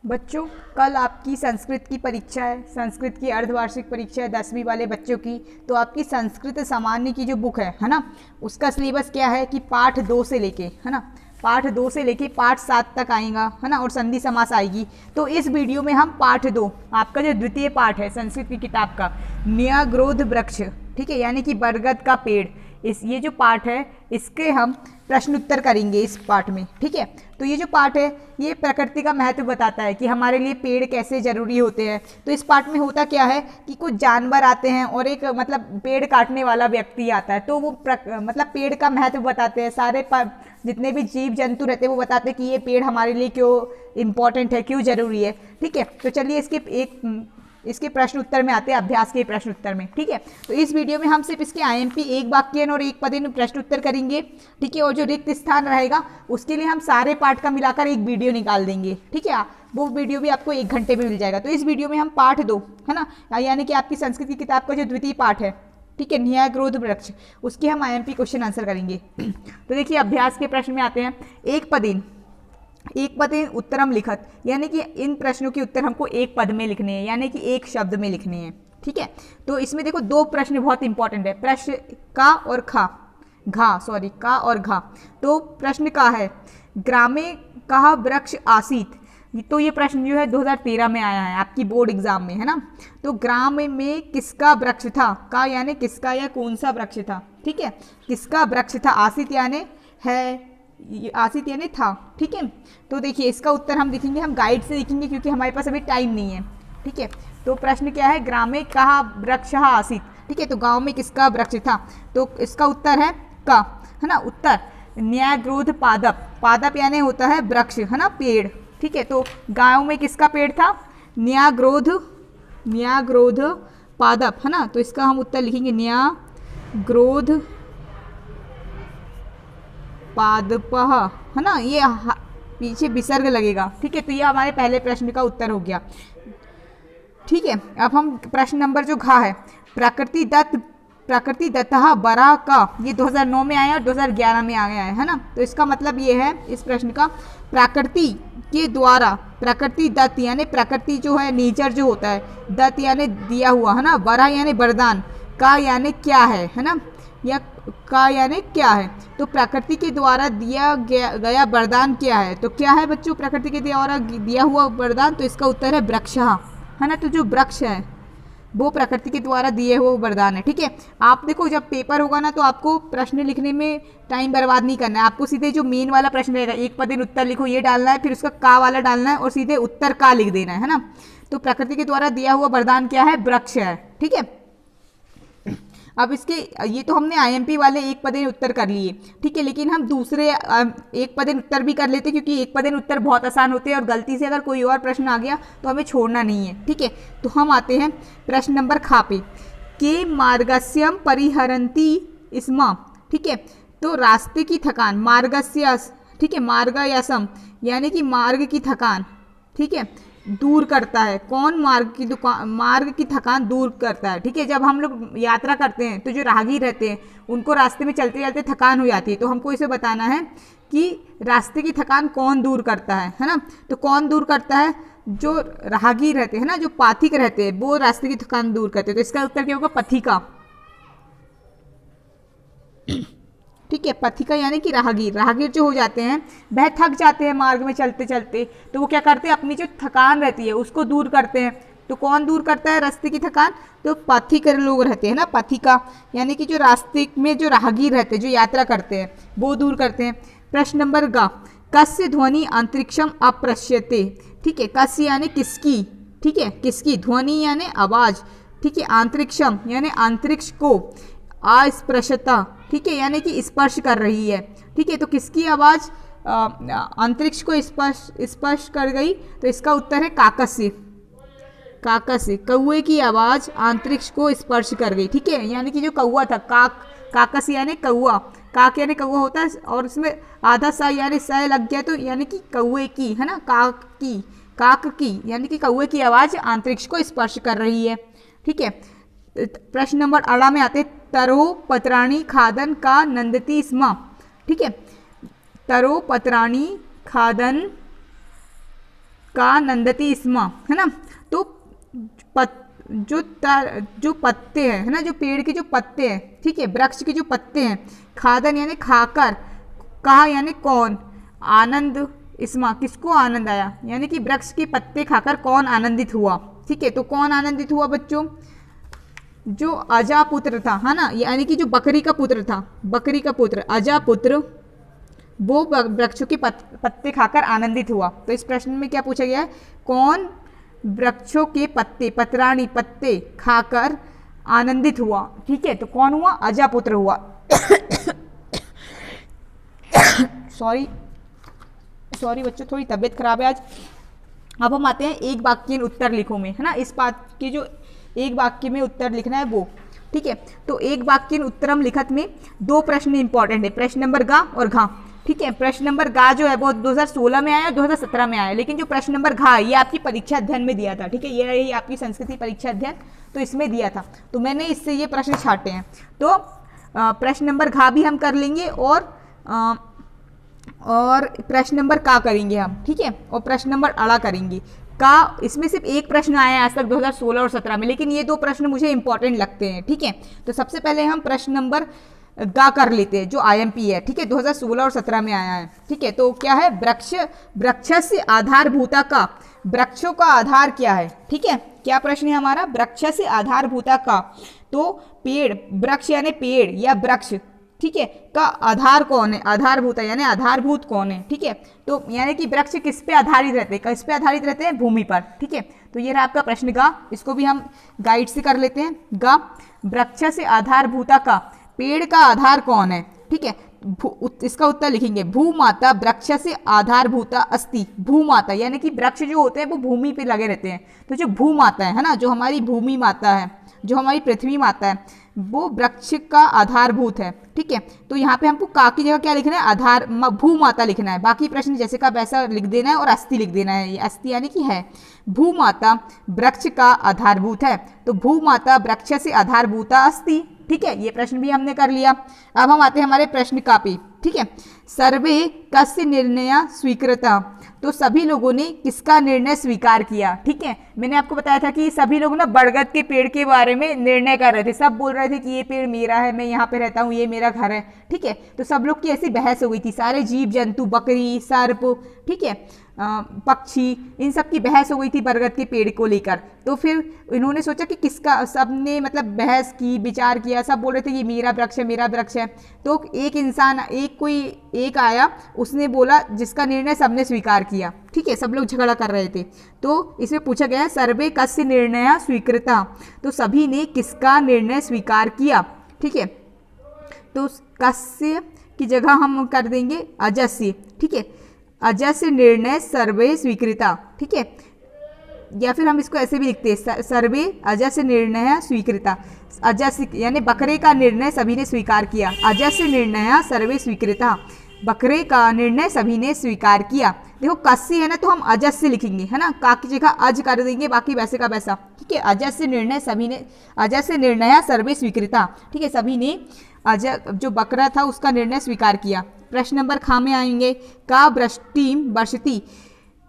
बच्चों, कल आपकी संस्कृत की परीक्षा है। संस्कृत की अर्धवार्षिक परीक्षा है 10वीं वाले बच्चों की। तो आपकी संस्कृत सामान्य की जो बुक है ना, उसका सिलेबस क्या है कि पाठ 2 से लेके, है ना, पाठ 2 से लेके पाठ 7 तक आएगा, है ना, और संधि समास आएगी। तो इस वीडियो में हम पाठ 2, आपका जो द्वितीय पाठ है संस्कृत की किताब का, न्याग्रोध वृक्ष, ठीक है, यानी कि बरगद का पेड़, ये जो पाठ है इसके हम प्रश्न उत्तर करेंगे इस पाठ में, ठीक है। तो ये जो पाठ है ये प्रकृति का महत्व बताता है कि हमारे लिए पेड़ कैसे जरूरी होते हैं। तो इस पाठ में होता क्या है कि कुछ जानवर आते हैं और एक मतलब पेड़ काटने वाला व्यक्ति आता है, तो वो मतलब पेड़ का महत्व बताते हैं। सारे जितने भी जीव जंतु रहते हैं वो बताते हैं कि ये पेड़ हमारे लिए क्यों इम्पोर्टेंट है, क्यों जरूरी है, ठीक है। तो चलिए इसके प्रश्न उत्तर में आते हैं, अभ्यास के प्रश्न उत्तर में, ठीक है। तो इस वीडियो में हम सिर्फ इसके आईएमपी एक वाक्यन और एक पदेन प्रश्न उत्तर करेंगे, ठीक है। और जो रिक्त स्थान रहेगा उसके लिए हम सारे पाठ का मिलाकर एक वीडियो निकाल देंगे, ठीक है। वो वीडियो भी आपको 1 घंटे में मिल जाएगा। तो इस वीडियो में हम पाठ 2, है ना, यानी कि आपकी संस्कृत की किताब का जो द्वितीय पाठ है, ठीक है, न्याग्रोध वृक्ष, उसके हम आईएमपी क्वेश्चन आंसर करेंगे। तो देखिए अभ्यास के प्रश्न में आते हैं। एक पदेन उत्तरम लिखत, यानी कि इन प्रश्नों के उत्तर हमको एक पद में लिखने हैं, यानी कि एक शब्द में लिखने हैं, ठीक है। तो इसमें देखो 2 प्रश्न बहुत इंपॉर्टेंट है, प्रश्न का और का और घा। तो प्रश्न का है, ग्रामे कहा वृक्ष आसीत। तो ये प्रश्न जो है 2013 में आया है आपकी बोर्ड एग्जाम में, है ना। तो ग्राम में किसका वृक्ष था, का यानी किसका या कौन सा वृक्ष था, ठीक है, किसका वृक्ष था, आसीत यानी है, आसित यानी था, ठीक है। तो देखिए इसका उत्तर हम लिखेंगे, हम गाइड से लिखेंगे क्योंकि हमारे पास अभी टाइम नहीं है, ठीक है। तो प्रश्न क्या है, ग्रामे कहा वृक्ष आसित, ठीक है। तो गांव में किसका वृक्ष था, तो इसका उत्तर है का, है ना। उत्तर न्याग्रोध पादप यानी होता है वृक्ष, है ना, पेड़, ठीक है। तो गांव में किसका पेड़ था, न्याग्रोध पादप, है ना। तो इसका हम उत्तर लिखेंगे न्याग्रोध पादपः, है ना, ये पीछे विसर्ग लगेगा, ठीक है। तो ये हमारे पहले प्रश्न का उत्तर हो गया, ठीक है। अब हम प्रश्न नंबर जो घा है, प्रकृति दत्तः बरा का, ये 2009 में आया और 2011 में आ गया है ना। तो इसका मतलब ये है इस प्रश्न का, प्रकृति के द्वारा, प्रकृति दत्त यानी प्रकृति जो है नेचर जो होता है, दत्त यानी दिया हुआ, है ना, बरा यानी वरदान, का यानी क्या है ना, या का यानी क्या है। तो प्रकृति के द्वारा दिया गया वरदान क्या है, तो क्या है बच्चों प्रकृति के द्वारा दिया हुआ वरदान, तो इसका उत्तर है वृक्ष, है ना। तो जो वृक्ष है वो प्रकृति के द्वारा दिए हुए वरदान है, ठीक है। आप देखो जब पेपर होगा ना तो आपको प्रश्न लिखने में टाइम बर्बाद नहीं करना है, आपको सीधे जो मेन वाला प्रश्न रहेगा, एक पदेन उत्तर लिखो, ये डालना है, फिर उसका का वाला डालना है और सीधे उत्तर का लिख देना है ना। तो प्रकृति के द्वारा दिया हुआ वरदान क्या है, वृक्ष है, ठीक है। अब इसके ये तो हमने आईएमपी वाले एक पदेन उत्तर कर लिए, ठीक है, लेकिन हम दूसरे एक पदेन उत्तर भी कर लेते क्योंकि एक पदेन उत्तर बहुत आसान होते हैं और गलती से अगर कोई और प्रश्न आ गया तो हमें छोड़ना नहीं है, ठीक है। तो हम आते हैं प्रश्न नंबर खा पे, के मार्गस्यम परिहरंती स्म, ठीक है। तो रास्ते की थकान, मार्गस्यस, ठीक है, मार्गयसम यानी कि मार्ग की थकान, ठीक है, दूर करता है। कौन मार्ग की थकान दूर करता है, ठीक है। जब हम लोग यात्रा करते हैं तो जो राहगीर रहते हैं उनको रास्ते में चलते चलते थकान हो जाती है, तो हमको इसे बताना है कि रास्ते की थकान कौन दूर करता है ना। तो कौन दूर करता है, जो राहगीर रहते हैं ना, जो पाथिक रहते हैं वो रास्ते की थकान दूर करते हैं। तो इसका उत्तर क्या होगा, पथिका, ठीक है। पथिका यानी कि राहगीर जो हो जाते हैं वह थक जाते हैं मार्ग में चलते चलते, तो वो क्या करते हैं, अपनी जो थकान रहती है उसको दूर करते हैं। तो कौन दूर करता है रास्ते की थकान, तो पथिक लोग रहते हैं ना, पथिका यानी कि जो रास्ते में जो राहगीर रहते हैं, जो यात्रा करते हैं वो दूर करते हैं। प्रश्न नंबर ग, कस्य ध्वनि अंतरिक्षम अप्रश्यते, ठीक है। कस्य यानी किसकी, ठीक है, किसकी, ध्वनि यानी आवाज, ठीक है, अंतरिक्षम यानी अंतरिक्ष को, अस्पृशता, ठीक है, यानी कि स्पर्श कर रही है, ठीक है। तो किसकी आवाज अंतरिक्ष को स्पर्श कर गई, तो इसका उत्तर है काकस्य, कौए की आवाज अंतरिक्ष को स्पर्श कर गई, ठीक है। यानी कि जो कौआ था, काकस्य यानी कौआ, काक यानी कौआ होता है और इसमें आधा सा यानी स लग गया, तो यानी कि कौए की, है ना, काक की यानी कि कौए की आवाज अंतरिक्ष को स्पर्श कर रही है, ठीक है। प्रश्न नंबर 18 में आते, तरो पत्राणी खादन का नंदती स्म, ठीक है। तरो पत्राणी खादन का नंदती स्म, है ना। तो जो पत्ते हैं, है ना, जो पेड़ के जो पत्ते हैं, ठीक है, वृक्ष के जो पत्ते हैं, खादन यानी खाकर, कहा यानी कौन, आनंद स्म किसको आनंद आया, यानी कि वृक्ष के पत्ते खाकर कौन आनंदित हुआ, ठीक है। तो कौन आनंदित हुआ बच्चों, जो अजापुत्र था, है ना, यानी कि जो बकरी का पुत्र था, बकरी का पुत्र अजापुत्र, वो वृक्षों के पत्ते खाकर आनंदित हुआ। तो इस प्रश्न में क्या पूछा गया है, कौन वृक्षों के पत्ते, पत्राणी पत्ते खाकर आनंदित हुआ, ठीक है। तो कौन हुआ, अजापुत्र हुआ। सॉरी बच्चों, थोड़ी तबीयत खराब है आज। अब हम आते हैं एक वाक्य उत्तर लिखो में, है ना, इस बात की जो एक वाक्य में उत्तर लिखना है वो, ठीक है। तो एक वाक्य उत्तरम लिखत में दो प्रश्न इंपॉर्टेंट है, प्रश्न नंबर गा और घा, ठीक है। प्रश्न नंबर गा जो है वो 2016 में आया, 2017 में आया, लेकिन जो प्रश्न नंबर घा ये आपकी परीक्षा अध्ययन में दिया था, ठीक है, ये आपकी संस्कृति परीक्षा अध्ययन तो इसमें दिया था, तो मैंने इससे ये प्रश्न छाटे हैं। तो प्रश्न नंबर घा भी हम कर लेंगे और प्रश्न नंबर का करेंगे हम, ठीक है, और प्रश्न नंबर अड़ा करेंगे। का इसमें सिर्फ एक प्रश्न आया है आज तक 2016 और 17 में, लेकिन ये दो प्रश्न मुझे इंपॉर्टेंट लगते हैं, ठीक है। तो सबसे पहले हम प्रश्न नंबर गा कर लेते हैं जो IMP है, ठीक है, 2016 और 17 में आया है, ठीक है। तो क्या है, वृक्ष से आधारभूता का, वृक्षों का आधार क्या है, ठीक है, क्या प्रश्न है हमारा, वृक्ष से आधारभूता का, तो पेड़, वृक्ष यानी पेड़ या वृक्ष, ठीक है, का आधार कौन है, आधारभूत यानी आधारभूत कौन है, ठीक है। तो यानी कि वृक्ष किस पे आधारित रहते हैं, किस पे आधारित रहते हैं, भूमि पर, ठीक है। तो ये रहा आपका प्रश्न गा, इसको भी हम गाइड से कर लेते हैं। गा, वृक्ष से आधारभूता का, पेड़ का आधार कौन है, ठीक है। इसका उत्तर लिखेंगे, भूमाता वृक्ष से आधारभूता अस्ति, भूमाता यानी कि वृक्ष जो होते हैं वो भूमि पे लगे रहते हैं, तो जो भूमाता है ना, जो हमारी भूमि माता है, जो हमारी पृथ्वी माता है, वो वृक्ष का आधारभूत है, ठीक है। तो यहाँ पे हमको का की जगह क्या लिखना है, आधार भूमाता लिखना है, बाकी प्रश्न जैसे का वैसा लिख देना है और अस्थि लिख देना है, ये अस्थि यानी कि है, भूमाता वृक्ष का आधारभूत है, तो भूमाता वृक्ष से आधारभूता अस्ति, ठीक है, ये प्रश्न भी हमने कर लिया। अब हम आते हैं हमारे प्रश्न का पे, ठीक है। सर्वे कस्य निर्णय स्वीकृता, तो सभी लोगों ने किसका निर्णय स्वीकार किया, ठीक है। मैंने आपको बताया था कि सभी लोग ना बरगद के पेड़ के बारे में निर्णय कर रहे थे, सब बोल रहे थे कि ये पेड़ मेरा है, मैं यहाँ पे रहता हूँ, ये मेरा घर है, ठीक है। तो सब लोग की ऐसी बहस हो गई थी, सारे जीव जंतु, बकरी, सर्प, ठीक है, पक्षी, इन सब की बहस हो गई थी बरगद के पेड़ को लेकर। तो फिर इन्होंने सोचा कि किसका, सबने मतलब बहस की, विचार किया, सब बोल रहे थे ये मेरा वृक्ष है, मेरा वृक्ष है। तो एक इंसान, एक आया, उसने बोला जिसका निर्णय सबने स्वीकार किया, ठीक है, सब लोग झगड़ा कर रहे थे। तो इसमें पूछा गया सर्वे कस्य निर्णय स्वीकृता, तो सभी ने किसका निर्णय स्वीकार किया, ठीक है। तो कस्य की जगह हम कर देंगे अजस्य, ठीक है, अजस्य निर्णय सर्वे स्वीकृता, ठीक है, या फिर हम इसको ऐसे भी लिखते हैं, सर्वे अजस्य निर्णय स्वीकृता, अजस्य यानी बकरे का निर्णय सभी ने स्वीकार किया, अजस्य निर्णय सर्वे स्वीकृता, बकरे का निर्णय सभी ने स्वीकार किया। देखो कस्य है ना, तो हम अजस्य लिखेंगे, है ना, का की जगह अज कर देंगे, बाकी वैसे का वैसा, ठीक है। अजस्य निर्णय सभी ने, अजस्य निर्णय सर्वे स्वीकृता, ठीक है, सभी ने जो बकरा था उसका निर्णय स्वीकार किया। प्रश्न नंबर खा में आएंगे, का वृष्टिम वर्षति,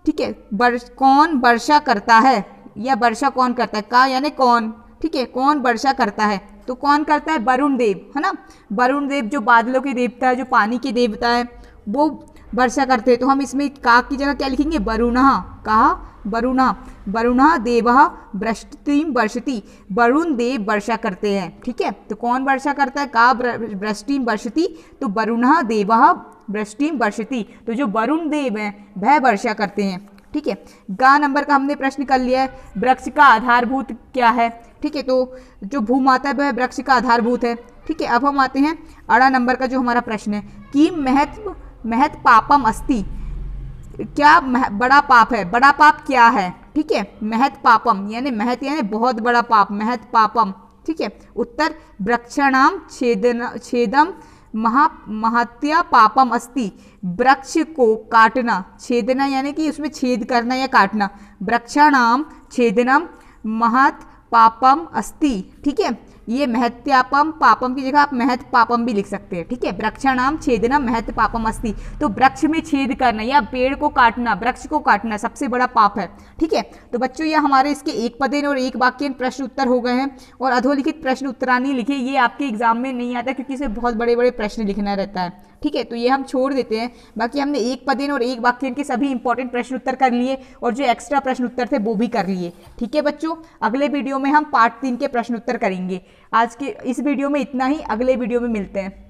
ठीक है, कौन वर्षा करता है या वर्षा कौन करता है, का यानी कौन, ठीक है, कौन वर्षा करता है, तो कौन करता है, वरुण देव, है ना, वरुण देव जो बादलों के देवता है, जो पानी के देवता है, वो वर्षा करते हैं। तो हम इसमें का की जगह क्या लिखेंगे, वरुणः, कहा वरुणः, वरुणः देवः वृष्टिम वर्षति, वरुण देव वर्षा करते हैं, ठीक है। तो कौन वर्षा करता है, का वृष्टिम वर्षति, तो वरुणः देवः वृष्टिम वर्षति, तो जो वरुण देव हैं वह वर्षा करते हैं, ठीक है। गा नंबर का हमने प्रश्न कर लिया है, वृक्ष का आधारभूत क्या है, ठीक है, तो जो भूमाता है वह वृक्ष का आधारभूत है, ठीक है। अब हम आते हैं अड़ा नंबर का जो हमारा प्रश्न है, कि महत पापम अस्ति, क्या बड़ा पाप है, बड़ा पाप क्या है, ठीक है, महत पापम यानी महत यानी बहुत बड़ा पाप, महत पापम, ठीक है। उत्तर वृक्षाणाम छेदम महत्या पापम अस्ति, वृक्ष को काटना, छेदना यानी कि उसमें छेद करना या काटना, वृक्षाणाम छेदनम महत पापम अस्ति, ठीक है, ये महत्यापम पापम की जगह आप महत पापम भी लिख सकते हैं, ठीक है। वृक्षाणाम छेदनम महत पापम अस्ति, तो वृक्ष में छेद करना या पेड़ को काटना, वृक्ष को काटना सबसे बड़ा पाप है, ठीक है। तो बच्चों ये हमारे इसके एक पदेन और एक वाक्यन प्रश्न उत्तर हो गए हैं। और अधोलिखित प्रश्न उत्तरानी लिखे, ये आपके एग्जाम में नहीं आता क्योंकि इसे बहुत बड़े बड़े प्रश्न लिखना रहता है, ठीक है। तो ये हम छोड़ देते हैं। बाकी हमने एक पदेन और एक वाक्यन के सभी इंपॉर्टेंट प्रश्न उत्तर कर लिए और जो एक्स्ट्रा प्रश्न उत्तर थे वो भी कर लिए, ठीक है बच्चों। अगले वीडियो में हम पार्ट 3 के प्रश्न उत्तर करेंगे। आज के इस वीडियो में इतना ही, अगले वीडियो में मिलते हैं।